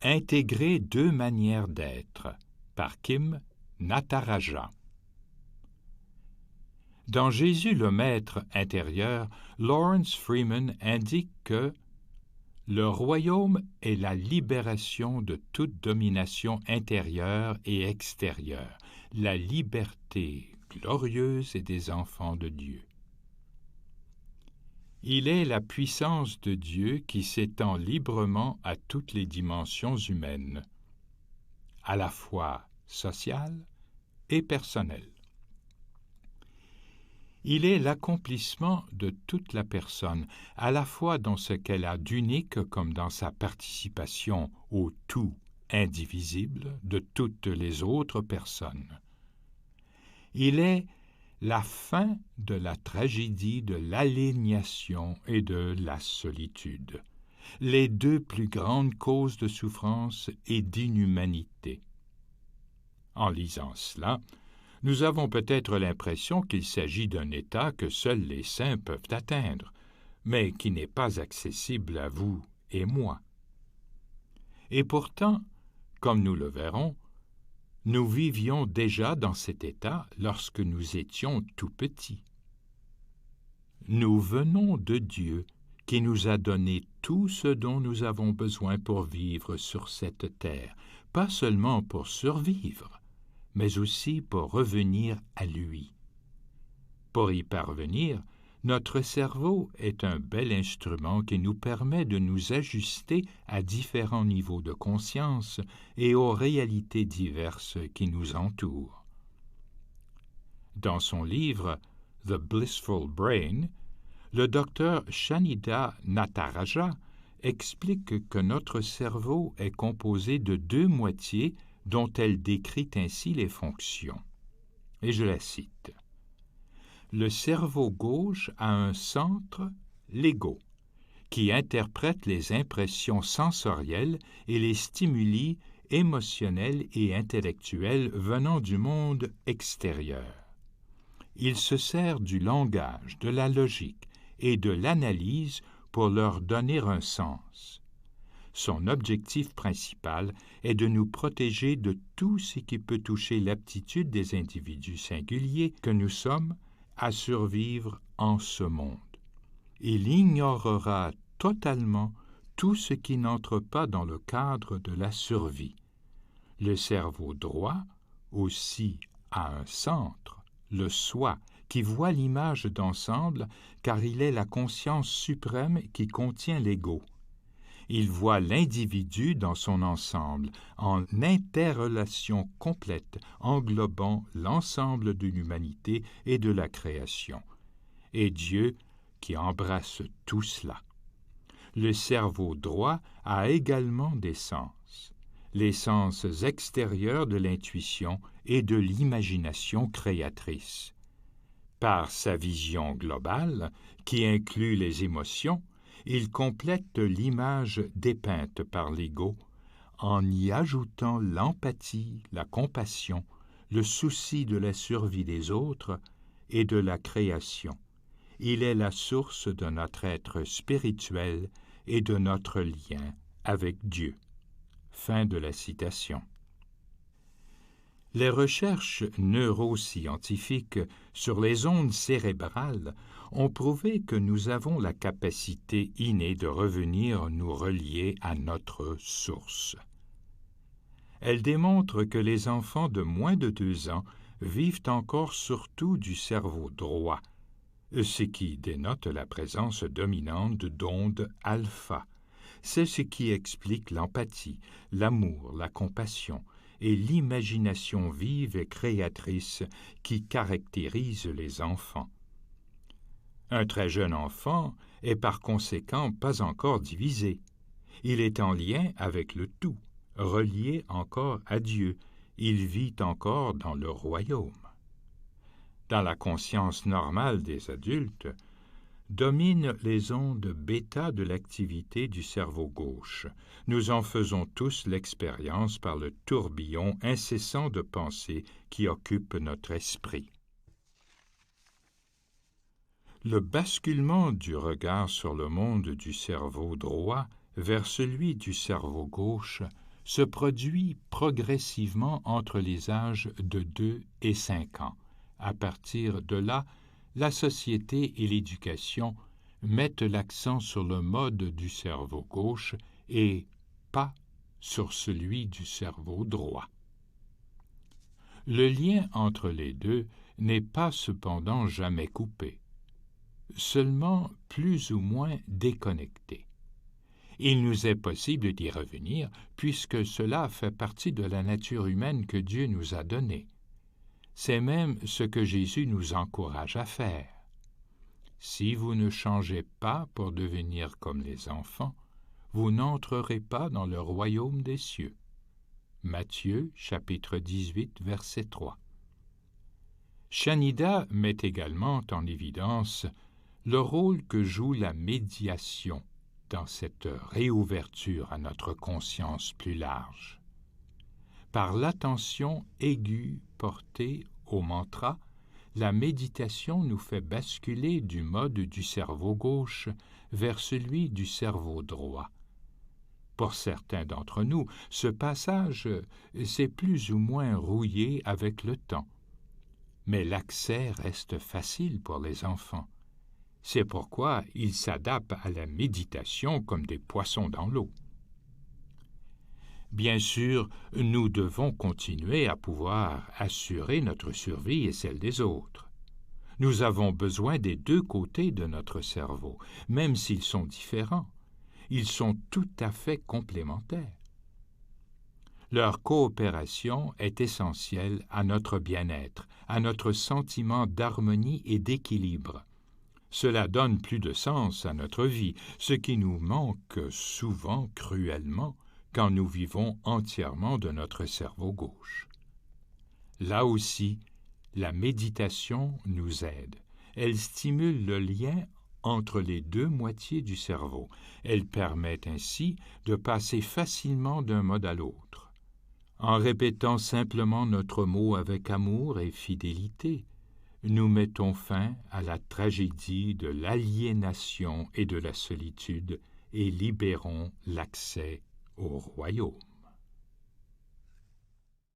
Intégrer deux manières d'être par Kim Nataraja. Dans Jésus le Maître intérieur, Lawrence Freeman indique que le royaume est la libération de toute domination intérieure et extérieure, la liberté glorieuse et des enfants de Dieu. Il est la puissance de Dieu qui s'étend librement à toutes les dimensions humaines, à la fois sociales et personnelles. Il est l'accomplissement de toute la personne, à la fois dans ce qu'elle a d'unique comme dans sa participation au tout indivisible de toutes les autres personnes. Il est la fin de la tragédie de l'aliénation et de la solitude, les deux plus grandes causes de souffrance et d'inhumanité. En lisant cela, nous avons peut-être l'impression qu'il s'agit d'un état que seuls les saints peuvent atteindre, mais qui n'est pas accessible à vous et moi. Et pourtant, comme nous le verrons, nous vivions déjà dans cet état lorsque nous étions tout petits. Nous venons de Dieu qui nous a donné tout ce dont nous avons besoin pour vivre sur cette terre, pas seulement pour survivre, mais aussi pour revenir à lui. Pour y parvenir, notre cerveau est un bel instrument qui nous permet de nous ajuster à différents niveaux de conscience et aux réalités diverses qui nous entourent. Dans son livre « The Blissful Brain », le docteur Shanida Nataraja explique que notre cerveau est composé de deux moitiés dont elle décrit ainsi les fonctions. Et je la cite. Le cerveau gauche a un centre, l'ego, qui interprète les impressions sensorielles et les stimuli émotionnels et intellectuels venant du monde extérieur. Il se sert du langage, de la logique et de l'analyse pour leur donner un sens. Son objectif principal est de nous protéger de tout ce qui peut toucher l'aptitude des individus singuliers que nous sommes à survivre en ce monde. Il ignorera totalement tout ce qui n'entre pas dans le cadre de la survie. Le cerveau droit aussi a un centre, le soi, qui voit l'image d'ensemble car il est la conscience suprême qui contient l'ego. Il voit l'individu dans son ensemble, en interrelation complète, englobant l'ensemble de l'humanité et de la création, et Dieu qui embrasse tout cela. Le cerveau droit a également des sens, les sens extérieurs de l'intuition et de l'imagination créatrice. Par sa vision globale, qui inclut les émotions, il complète l'image dépeinte par l'ego en y ajoutant l'empathie, la compassion, le souci de la survie des autres et de la création. Il est la source de notre être spirituel et de notre lien avec Dieu. Fin de la citation. Les recherches neuroscientifiques sur les ondes cérébrales ont prouvé que nous avons la capacité innée de revenir nous relier à notre source. Elles démontrent que les enfants de moins de 2 ans vivent encore surtout du cerveau droit, ce qui dénote la présence dominante d'ondes alpha. C'est ce qui explique l'empathie, l'amour, la compassion et l'imagination vive et créatrice qui caractérise les enfants. Un très jeune enfant est par conséquent pas encore divisé. Il est en lien avec le tout, relié encore à Dieu. Il vit encore dans le royaume. Dans la conscience normale des adultes, dominent les ondes bêta de l'activité du cerveau gauche. Nous en faisons tous l'expérience par le tourbillon incessant de pensées qui occupe notre esprit. Le basculement du regard sur le monde du cerveau droit vers celui du cerveau gauche se produit progressivement entre les âges de 2 et 5 ans. À partir de là, la société et l'éducation mettent l'accent sur le mode du cerveau gauche et pas sur celui du cerveau droit. Le lien entre les deux n'est pas cependant jamais coupé, seulement plus ou moins déconnecté. Il nous est possible d'y revenir, puisque cela fait partie de la nature humaine que Dieu nous a donnée. C'est même ce que Jésus nous encourage à faire. Si vous ne changez pas pour devenir comme les enfants, vous n'entrerez pas dans le royaume des cieux. Matthieu, chapitre 18, verset 3. Chanida met également en évidence le rôle que joue la médiation dans cette réouverture à notre conscience plus large. Par l'attention aiguë portée au mantra, la méditation nous fait basculer du mode du cerveau gauche vers celui du cerveau droit. Pour certains d'entre nous, ce passage s'est plus ou moins rouillé avec le temps, mais l'accès reste facile pour les enfants. C'est pourquoi ils s'adaptent à la méditation comme des poissons dans l'eau. Bien sûr, nous devons continuer à pouvoir assurer notre survie et celle des autres. Nous avons besoin des deux côtés de notre cerveau, même s'ils sont différents. Ils sont tout à fait complémentaires. Leur coopération est essentielle à notre bien-être, à notre sentiment d'harmonie et d'équilibre. Cela donne plus de sens à notre vie, ce qui nous manque souvent cruellement quand nous vivons entièrement de notre cerveau gauche. Là aussi, la méditation nous aide. Elle stimule le lien entre les deux moitiés du cerveau. Elle permet ainsi de passer facilement d'un mode à l'autre. En répétant simplement notre mot avec amour et fidélité, nous mettons fin à la tragédie de l'aliénation et de la solitude et libérons l'accès au royaume.